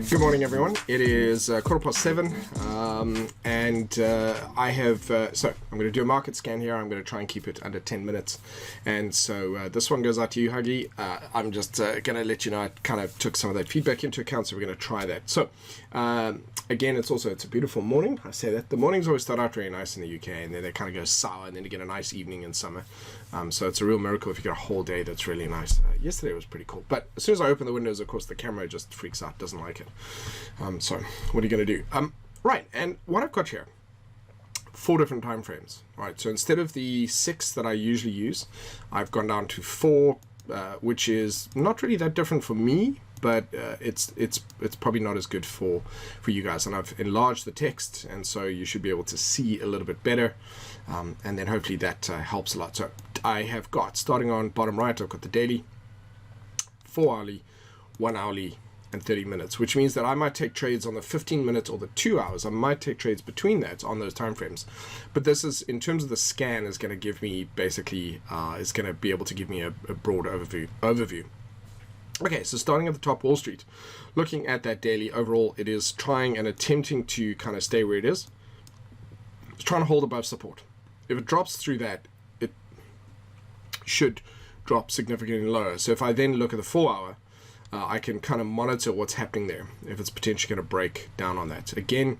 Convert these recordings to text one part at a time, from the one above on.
Good morning, everyone. It is 7:15, and I have, so I'm going to do a market scan here. I'm going to try and keep it under 10 minutes. And so this one goes out to you, Huggy. I'm just going to let you know I kind of took some of that feedback into account, so we're going to try that. So again, it's a beautiful morning. I say that the mornings always start out very nice in the UK, and then they kind of go sour, and then you get a nice evening in summer. So it's a real miracle if you get a whole day that's really nice. Yesterday was pretty cool, but as soon as I open the windows, of course, the camera just freaks out, doesn't like it. So what are you going to do? Right, and what I've got here, 4 different time frames. Right, so instead of the 6 that I usually use, I've gone down to 4, which is not really that different for me, but it's probably not as good for you guys. And I've enlarged the text, and so you should be able to see a little bit better, and then hopefully that helps a lot. So I have got, starting on bottom right, I've got the daily, 4 hourly, 1 hourly, and 30 minutes, which means that I might take trades on the 15 minutes or the 2 hours. I might take trades between that on those time frames. But this is, in terms of the scan, is going to give me basically, is going to be able to give me a broad overview. Okay, so starting at the top, Wall Street, looking at that daily overall, it is trying and attempting to kind of stay where it is. It's trying to hold above support. If it drops through that, it should drop significantly lower. So if I then look at the 4 hour, I can kind of monitor what's happening there, if it's potentially going to break down on that. Again,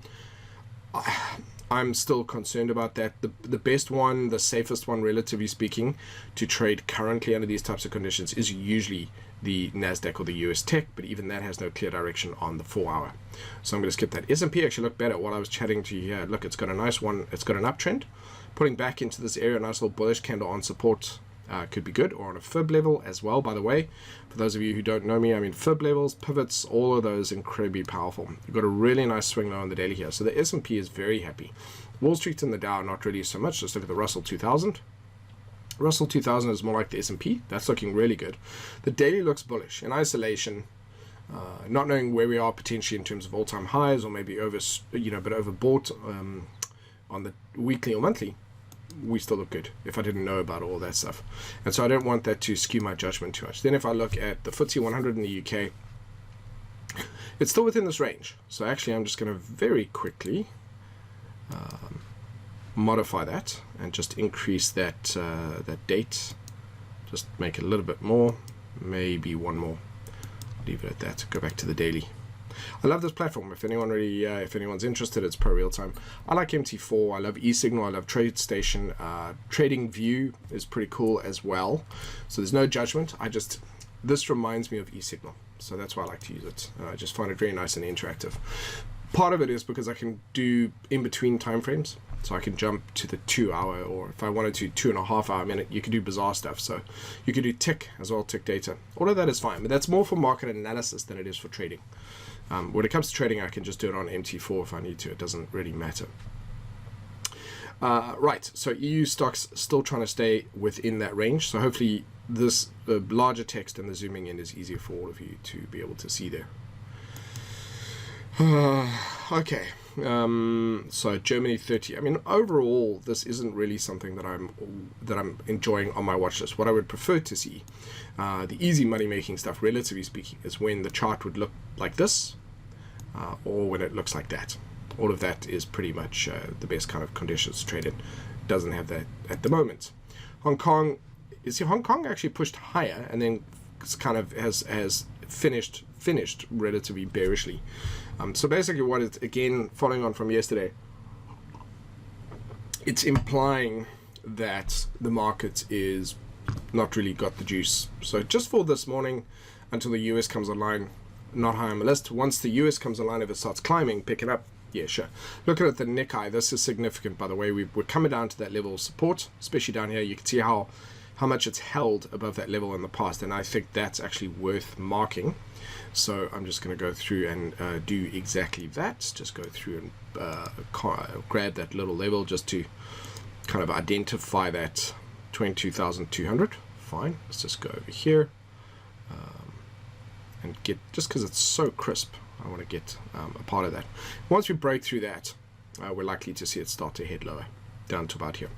I'm still concerned about that. The best one, the safest one, relatively speaking, to trade currently under these types of conditions is usually the NASDAQ or the US tech, but even that has no clear direction on the 4 hour. So I'm going to skip that. S&P actually looked better while I was chatting to you here. Look, it's got a nice one. It's got an uptrend. Putting back into this area, a nice little bullish candle on support. Could be good, or on a fib level as well, by the way. For those of you who don't know me, I mean fib levels, pivots, all of those incredibly powerful. You've got a really nice swing low on the daily here. So the S&P is very happy. Wall Street and the Dow, not really so much. Just look at the Russell 2000. Russell 2000 is more like the S&P. That's looking really good. The daily looks bullish. In isolation, not knowing where we are potentially in terms of all-time highs, or maybe but overbought on the weekly or monthly, we still look good if I didn't know about all that stuff. And so I don't want that to skew my judgment too much. Then if I look at the FTSE 100 in the UK, it's still within this range. So actually I'm just going to very quickly modify that and just increase that that date. Just make it a little bit more, maybe one more. Leave it at that. Go back to the daily. I love this platform. If anyone's interested, it's pro real time. I like MT4. I love eSignal. I love TradeStation. Trading View is pretty cool as well. So there's no judgment. This reminds me of eSignal, so that's why I like to use it. I just find it very nice and interactive. Part of it is because I can do in between time frames, so I can jump to the 2 hour, or if I wanted to, 2.5 hour minute. You can do bizarre stuff. So you can do tick as well, tick data. All of that is fine, but that's more for market analysis than it is for trading. When it comes to trading, I can just do it on MT4 if I need to. It doesn't really matter. Right, so EU stocks still trying to stay within that range. So hopefully this larger text and the zooming in is easier for all of you to be able to see there. Okay, so Germany 30. I mean, overall, this isn't really something that I'm enjoying on my watch list. What I would prefer to see, the easy money making stuff, relatively speaking, is when the chart would look like this, or when it looks like that. All of that is pretty much the best kind of conditions to trade in. Doesn't have that at the moment. Hong Kong actually pushed higher, and then kind of has finished relatively bearishly. So basically what it's, again, following on from yesterday, it's implying that the market is not really got the juice. So just for this morning, until the US comes online, not high on the list. Once the US comes online, if it starts climbing, pick it up. Yeah, sure. Looking at the Nikkei, this is significant, by the way. We're coming down to that level of support, especially down here. You can see how much it's held above that level in the past, and I think that's actually worth marking. So I'm just going to go through and do exactly that. Just go through and grab that little level just to kind of identify that 22,200. Fine. Let's just go over here and get, just because it's so crisp, I want to get a part of that. Once we break through that, we're likely to see it start to head lower, down to about here.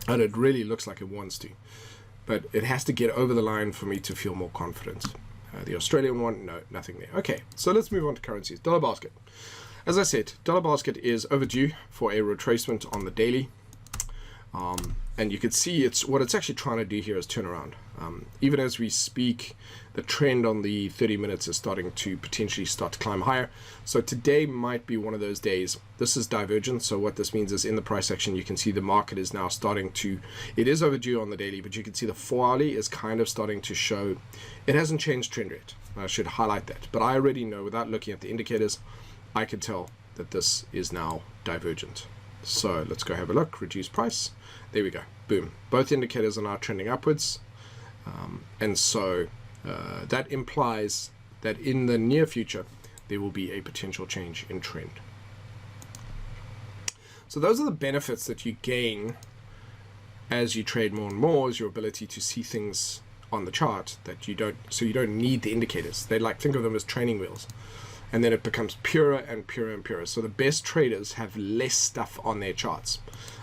And it really looks like it wants to, but it has to get over the line for me to feel more confident. The Australian one, no, nothing there. Okay, so let's move on to currencies. Dollar basket. As I said, dollar basket is overdue for a retracement on the daily. And you can see what it's actually trying to do here is turn around. Even as we speak, the trend on the 30 minutes is starting to potentially start to climb higher. So today might be one of those days. This is divergence. So what this means is in the price action, you can see the market is now starting to, it is overdue on the daily, but you can see the 4-hourly is kind of starting to show, it hasn't changed trend rate. I should highlight that. But I already know, without looking at the indicators, I can tell that this is now divergent. So let's go have a look. Reduce price. There we go. Boom. Both indicators are now trending upwards. And so that implies that in the near future, there will be a potential change in trend. So those are the benefits that you gain as you trade more and more, is your ability to see things on the chart that you don't, so you don't need the indicators. They think of them as training wheels. And then it becomes purer and purer and purer. So the best traders have less stuff on their charts.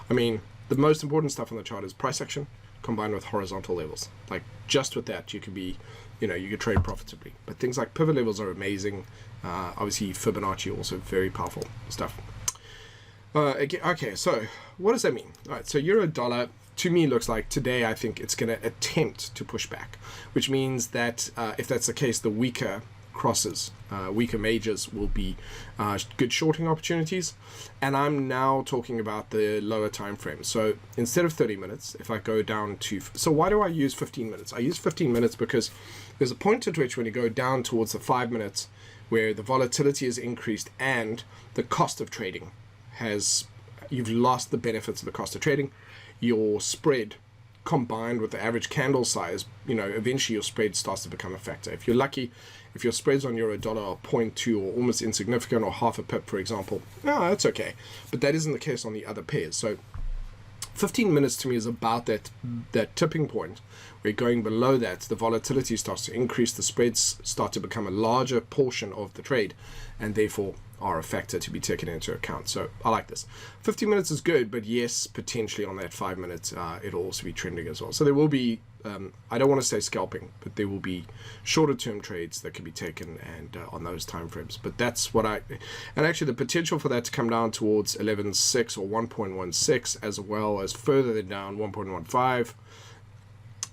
I mean, the most important stuff on the chart is price action combined with horizontal levels. Like just with that, you could be, you could trade profitably. But things like pivot levels are amazing. Obviously, Fibonacci also very powerful stuff. Okay, so what does that mean? All right, so euro dollar to me looks like today, I think it's going to attempt to push back, which means that if that's the case, the weaker crosses, weaker majors will be good shorting opportunities. And I'm now talking about the lower time frame. So instead of 30 minutes, if I go down to, so why do I use 15 minutes? I use 15 minutes because there's a point at which when you go down towards the 5 minutes where the volatility is increased and the cost of trading you've lost the benefits of the cost of trading. Your spread combined with the average candle size, eventually your spread starts to become a factor. If you're lucky, if your spreads on euro dollar are 0.2 or almost insignificant or half a pip, for example, that's okay. But that isn't the case on the other pairs. So 15 minutes to me is about that tipping point where going below that, the volatility starts to increase, the spreads start to become a larger portion of the trade, and therefore are a factor to be taken into account. So I like this. 15 minutes is good, but yes, potentially on that 5 minutes, it'll also be trending as well. So there will be, I don't want to say scalping, but there will be shorter term trades that can be taken and on those time frames. But that's what and actually the potential for that to come down towards 11.6 or 1.16, as well as further down 1.15,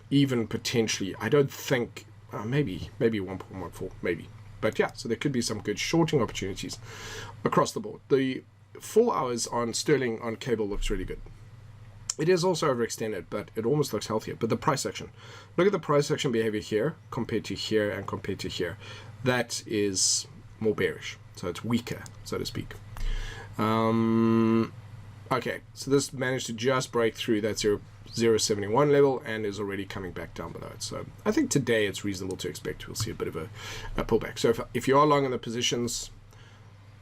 even potentially, I don't think, maybe 1.14, maybe. But yeah, so there could be some good shorting opportunities across the board. The 4 hours on sterling on cable looks really good. It is also overextended, but it almost looks healthier. But the price action, look at the price action behavior here compared to here and compared to here. That is more bearish, so it's weaker, so to speak. Okay, so this managed to just break through that 0.71 level and is already coming back down below it. So I think today it's reasonable to expect we'll see a bit of a pullback. So if you are long in the positions,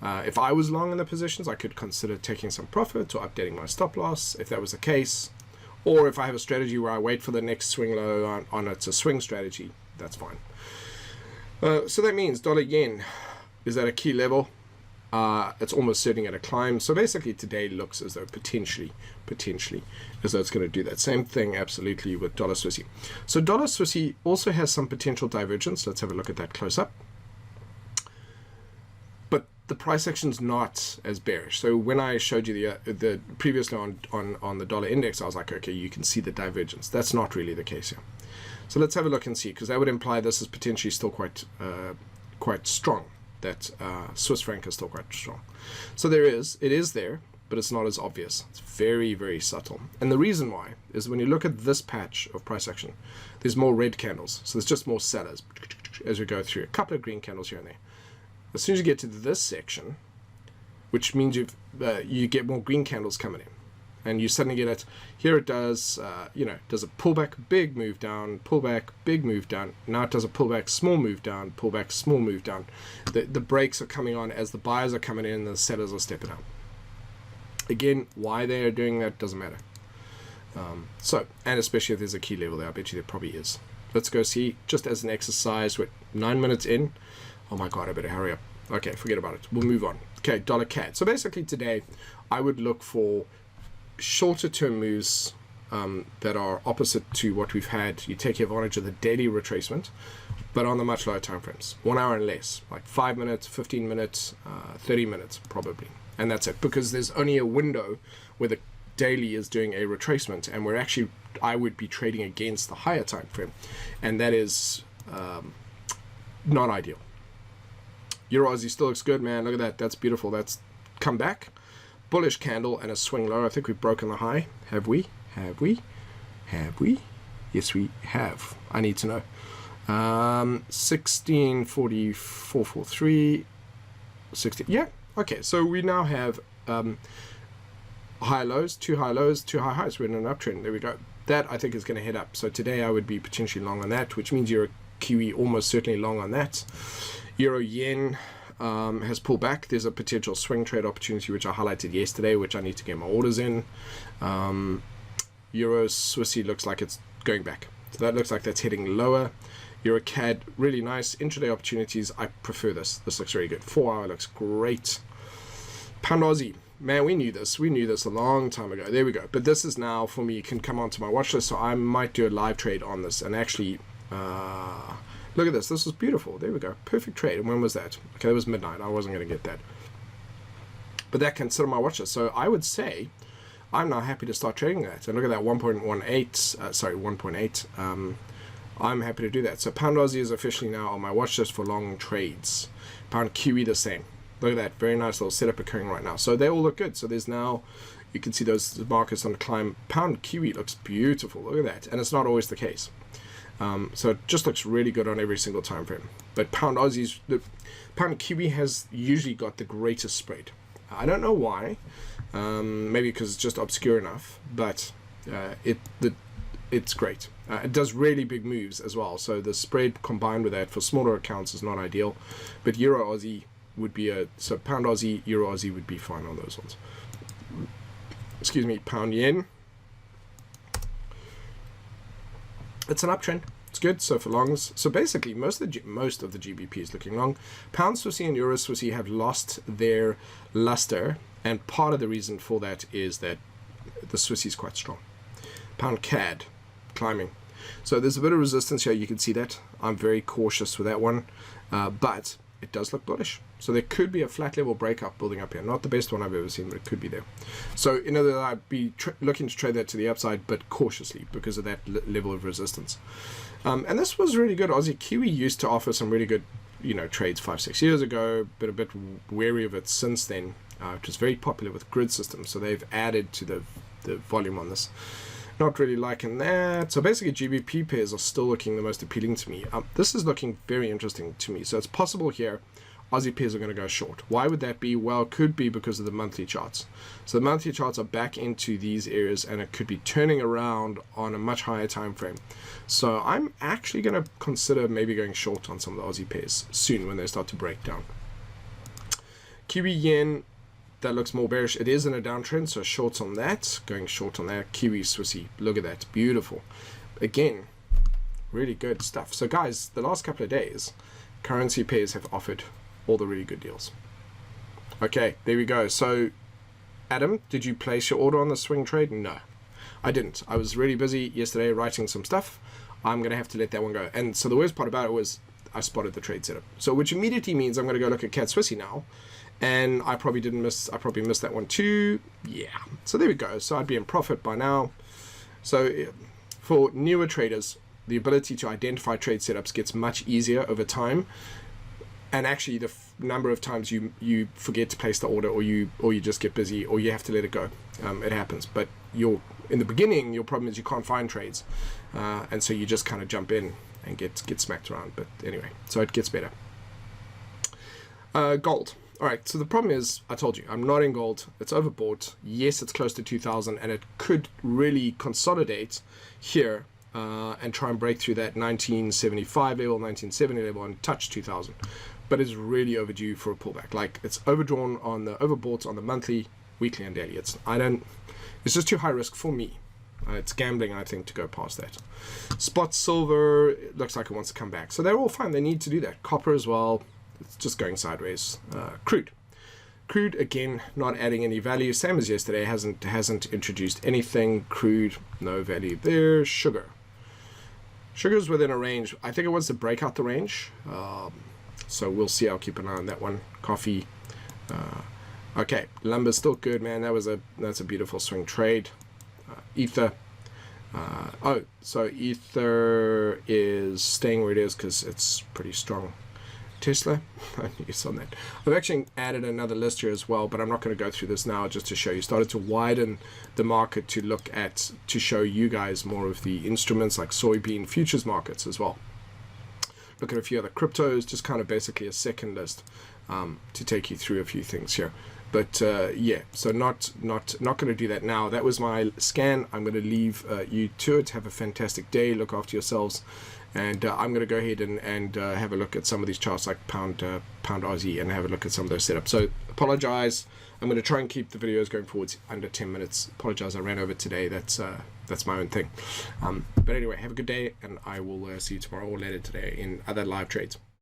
if I was long in the positions, I could consider taking some profit or updating my stop loss if that was the case. Or if I have a strategy where I wait for the next swing low on it's a swing strategy, that's fine. So that means dollar yen is at a key level. It's almost sitting at a climb. So basically today looks as though potentially as though it's going to do that same thing absolutely with dollar Swissy. So dollar Swissy also has some potential divergence. Let's have a look at that close up. But the price action's not as bearish. So when I showed you the previously on the dollar index, I was like, okay, you can see the divergence. That's not really the case here. So let's have a look and see, because that would imply this is potentially still quite strong. That Swiss franc is still quite strong. So it is there, but it's not as obvious. It's very, very subtle. And the reason why is when you look at this patch of price action, there's more red candles. So there's just more sellers as we go through. A couple of green candles here and there. As soon as you get to this section, which means you get more green candles coming in. And you suddenly get it, here it does, does a pullback, big move down, pullback, big move down. Now it does a pullback, small move down, pullback, small move down. The breaks are coming on as the buyers are coming in and the sellers are stepping out. Again, why they are doing that doesn't matter. And especially if there's a key level there, I bet you there probably is. Let's go see, just as an exercise, we're 9 minutes in. Oh my God, I better hurry up. Okay, forget about it. We'll move on. Okay, dollar CAD. So basically today, I would look for shorter term moves that are opposite to what we've had. You take advantage of the daily retracement but on the much lower time frames, 1 hour and less, like 5 minutes, 15 minutes, 30 minutes probably, and that's it, because there's only a window where the daily is doing a retracement, and we're actually, I would be trading against the higher time frame, and that is not ideal. Euro Aussie still looks good, man. Look at that. That's beautiful. That's come back. Bullish candle and a swing low. I think we've broken the high. Have we? Have we? Have we? Yes, we have. I need to know. 1644.43. 60. Yeah. Okay. So we now have high lows, two high lows, two high highs. We're in an uptrend. There we go. That I think is going to head up. So today I would be potentially long on that, which means Euro Kiwi almost certainly long on that. Euro Yen has pulled back. There's a potential swing trade opportunity which I highlighted yesterday, which I need to get my orders in. Euro Swissy looks like it's going back, so that looks like that's heading lower. Euro CAD, really nice intraday opportunities. I prefer this. This looks really good. 4 hour looks great. Pound Aussie, man, we knew this a long time ago. There we go. But this is now for me, can come onto my watch list, so I might do a live trade on this and actually look at this. This is beautiful. There we go. Perfect trade. And when was that? Okay, it was midnight. I wasn't going to get that. But that can sit on my watch list. So I would say I'm now happy to start trading that. And look at that 1.18. Sorry, 1.8. I'm happy to do that. So Pound Aussie is officially now on my watch list for long trades. Pound Kiwi the same. Look at that. Very nice little setup occurring right now. So they all look good. So there's now, you can see those markets on the climb. Pound Kiwi looks beautiful. Look at that. And it's not always the case. So it just looks really good on every single time frame. But Pound Aussie's, the Pound Kiwi has usually got the greatest spread. I don't know why. Maybe because it's just obscure enough, but it's great. It does really big moves as well. So the spread combined with that for smaller accounts is not ideal. But Euro Aussie would be so Pound Aussie, Euro Aussie would be fine on those ones. Excuse me, Pound Yen. It's an uptrend. It's good. So for longs, so basically most of the GBP is looking long. Pound Swissy and Euro Swissy have lost their luster, and part of the reason for that is that the Swissy is quite strong. Pound CAD climbing. So there's a bit of resistance here. You can see that. I'm very cautious with that one, but it does look bullish. So there could be a flat level breakup building up here. Not the best one I've ever seen, but it could be there. So in other words, I'd be looking to trade that to the upside, but cautiously because of that level of resistance. And this was really good. Aussie Kiwi used to offer some really good, trades 5-6 years ago, but a bit wary of it since then. It was very popular with grid systems, so they've added to the volume on this. Not really liking that. So basically GBP pairs are still looking the most appealing to me. This is looking very interesting to me. So it's possible here Aussie pairs are going to go short. Why would that be? Well, it could be because of the monthly charts. So the monthly charts are back into these areas, and it could be turning around on a much higher time frame. So I'm actually going to consider maybe going short on some of the Aussie pairs soon when they start to break down. Kiwi Yen, that looks more bearish. It is in a downtrend, so shorts on that. Going short on that. Kiwi Swissy, look at that. Beautiful. Again, really good stuff. So guys, the last couple of days, currency pairs have offered all the really good deals. Okay, there we go. So Adam, did you place your order on the swing trade? No, I didn't. I was really busy yesterday writing some stuff. I'm going to have to let that one go. And so the worst part about it was I spotted the trade setup. So which immediately means I'm going to go look at CAD Swissy now. And I probably missed that one too. Yeah. So there we go. So I'd be in profit by now. So for newer traders, the ability to identify trade setups gets much easier over time. And actually, the number of times you forget to place the order, or you just get busy, or you have to let it go, it happens. But in the beginning, your problem is you can't find trades, and so you just kind of jump in and get smacked around. But anyway, so it gets better. Gold. All right. So the problem is, I told you, I'm not in gold. It's overbought. Yes, it's close to 2,000, and it could really consolidate here and try and break through that 1975 level, 1970 level, and touch 2,000. But it's really overdue for a pullback. Like, it's overbought on the monthly, weekly, and daily. It's just too high risk for me. It's gambling, I think, to go past that. Spot silver, it looks like it wants to come back. So they're all fine. They need to do that. Copper as well. It's just going sideways. Crude, again, not adding any value. Same as yesterday. Hasn't introduced anything. Crude, no value there. Sugar. Sugar's within a range. I think it wants to break out the range. So we'll see. I'll keep an eye on that one. Coffee. Okay, lumber's still good, man. That's a beautiful swing trade. Ether. So Ether is staying where it is because it's pretty strong. Tesla, yes on that. I've actually added another list here as well, but I'm not going to go through this now, just to show you. Started to widen the market to show you guys more of the instruments like soybean futures markets as well. Look at a few other cryptos, just kind of basically a second list to take you through a few things here. But yeah, so not going to do that now. That was my scan. I'm going to leave you to it. Have a fantastic day. Look after yourselves. And I'm going to go ahead and have a look at some of these charts like pound Aussie and have a look at some of those setups. So apologize. I'm going to try and keep the videos going forwards under 10 minutes. Apologize, I ran over today. That's my own thing. But anyway, have a good day, and I will see you tomorrow or later today in other live trades.